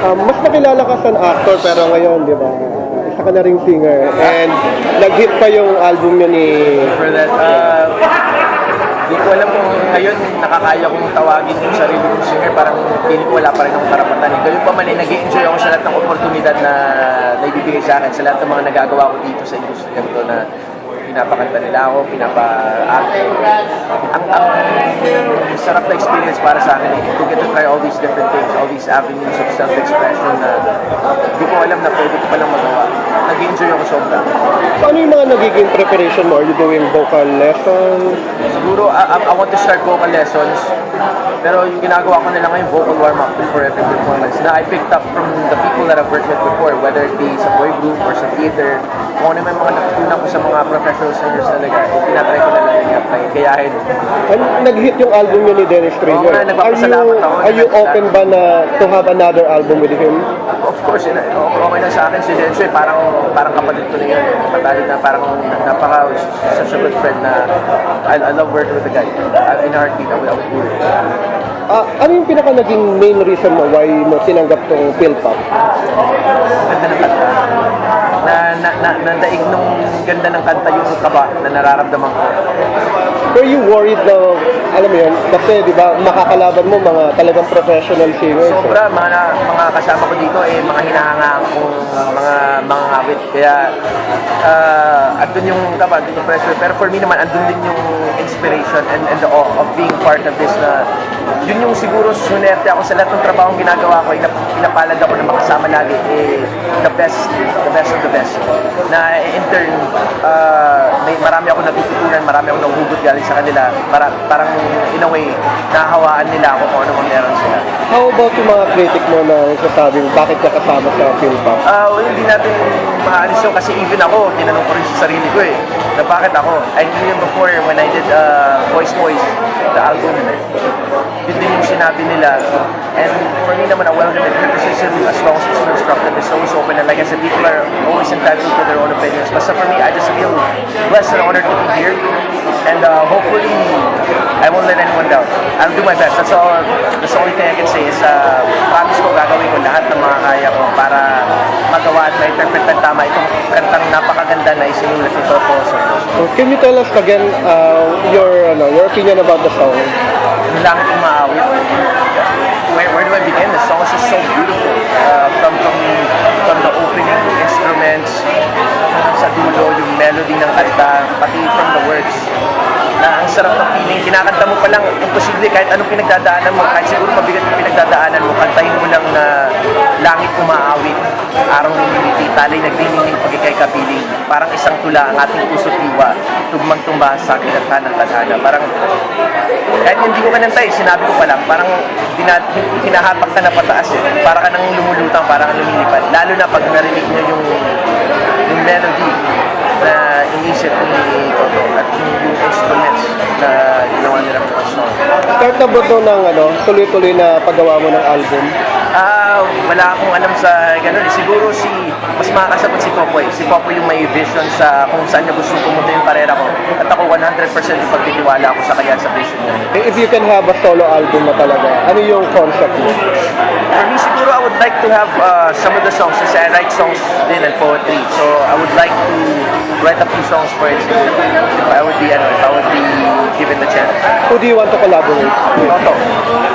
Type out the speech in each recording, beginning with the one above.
Mas nakilala ka sa actor pero ngayon, di ba? Isa ka na ring singer. And nag-hit pa yung album nyo ni... For that, di ko alam kung ngayon nakakaya kong tawagin yung sarili kong singer, parang feeling ko wala pa rin akong karapatan. Gayun pa man ay nag-i-enjoy ako sa lahat ng oportunidad na naibibigay sa akin, sa lahat ng mga nagagawa ko dito sa industriya ko na pinapakanta nila ako, pinapa-acting. Ang sarap na experience para sa akin to get to try all these different things, all these avenues of self-expression na hindi ko alam na pwede ko palang magawa. Nag-enjoy ako sobra. So, ano yung mga nagiging preparation mo? Are you doing vocal lessons? Siguro, I want to start vocal lessons. Pero yung ginagawa ko na lang ngayon, vocal warm-up before every performance na I picked up from the people that I've worked with before, whether it be sa boy group or sa theater. Kung ano may mga natutunan ko sa mga professional singers talaga, tinatry ko na lang i-apply, gayahin. And nag-hit yung album nyo ni Dennis Traeger. Oo nga, nagpapasalamat ako. Are you open ba na to have another album with him? Of course, okay na sa akin si Denso, parang kapatid ko na yun. Matalik na parang such a good friend na I love working with the guy. In a heartbeat, I would do it. Ano yung pinaka naging main reason mo why mo tinanggap tong PhilPop? Ganda ng kanta. Nandaig nung ganda ng kanta yung kaba na nararamdaman ko. Were you worried na, alam mo yun, kasi di ba makakalaban mo mga talagang professional singers? Sobra, mga kasama ko dito mga hinahangaan kong mga awit. Kaya andun yung kaba, andun yung pressure. Pero for me naman, andun din yung inspiration and the awe of being part of this na yun yung siguro sunerte ako sa lahat ng trabaho ginagawa ko, pinapalad ako na makasama lagi the best of the best. Na in turn, marami ako natututunan, marami ako nahuhugot galing sa kanila. Parang in a way, nahawaan nila ako kung ano mang meron sila. How about yung mga critic mo na sasabing bakit ka kasama sa PhilPop? Hindi natin maalis yun kasi even ako, tinanong ko rin sa sarili ko na bakit ako. I knew him before when I did Voice, the album. Yun din yung sinabi nila. And for me naman, I welcome the criticism as long as it's constructive. It's always open. And like I said, people are always entitled to their own opinions. But for me, I just feel blessed and honored to be here. And hopefully, I won't let anyone down. I'll do my best. That's all. That's the only thing I can say is promise ko, gagawin ko lahat ng mga kaya ko para magawa at ma-interpret ng tama itong kantang napakaganda na isinulat ni Toto. So, can you tell us again your opinion about the song? Yung langit yung maawit. Where do I begin? The song is just so beautiful. From the opening instruments, sa dulo, yung melody ng kanta, pati from the words. Na ang sarap ng feeling, kinakanta mo pa lang, imposible kahit anong pinagdadaanan mo, kahit siguro mabigat yung pinagdadaanan mo, kantahin mo lang na langit umaawit, araw lumiliti, talay nagdiningning pag ikay kapiling, parang isang tula ang ating puso't diwa, tugmang-tumba sa kinanta ng tadhana. Parang kahit hindi ko kanantay, sinabi ko pa lang, parang hinahatak ka na pataas para ka nang lumulutang, para ka lumilipad. Lalo na pag narinig nyo yung melody na inisip ni Toto at yung instruments na ginawa nila for the song. Start na ba ito ng tuloy-tuloy na paggawa mo ng album? Wala akong alam sa gano'n. Siguro mas makakasabot si Popoy. Si Popoy yung may vision sa kung saan niya gusto pumunta yung karera ko. At ako 100% yung pagtitiwala ako sa kanya sa vision niya. If you can have a solo album na talaga, ano yung concept mo? For me, siguro I would like to have some of the songs, kasi I write songs din and poetry. So I would like to write a few songs for it if I would be given the chance. Who do you want to collaborate with?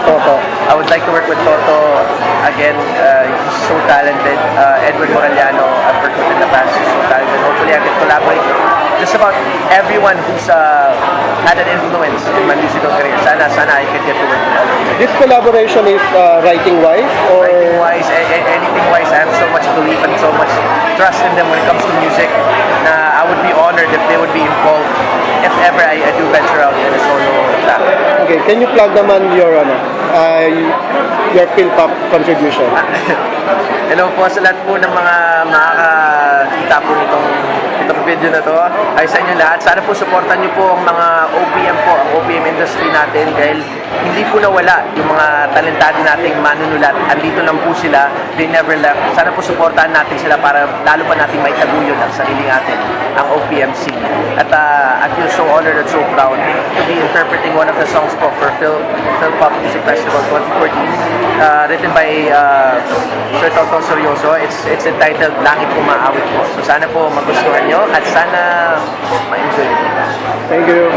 Toto. I would like to work with Toto again. He's so talented. Edward Moraliano, I've worked with in the past. He's so talented. Hopefully I can collaborate just about everyone who's had an influence in my musical career. Sana I can get to work with all of them. This collaboration is writing-wise? Or Writing-wise, anything-wise, I have so much belief and so much trust in them when it comes to music na I would be honored if they would be involved if ever I do venture out in a solo track. Okay, can you plug naman your PhilPop contribution? Hello po sa lahat po ng mga makakakita po itong video na to. Ay sa inyo lahat. Sana po supportan niyo po ang mga OPM po, ang OPM industry natin dahil hindi po nawala yung mga talentado nating manunulat. Andito lang po sila, they never left. Sana po supportahan natin sila para lalo pa natin maitaguyod ang sarili natin, ang OPMC. At I feel so honored and so proud to be interpreting one of the songs po for Philpop Music Festival 2014, written by Sir Toto Sorioso. It's entitled Langit Umaawit po. So sana po magustuhan nyo at sana ma-enjoy nyo. Thank you.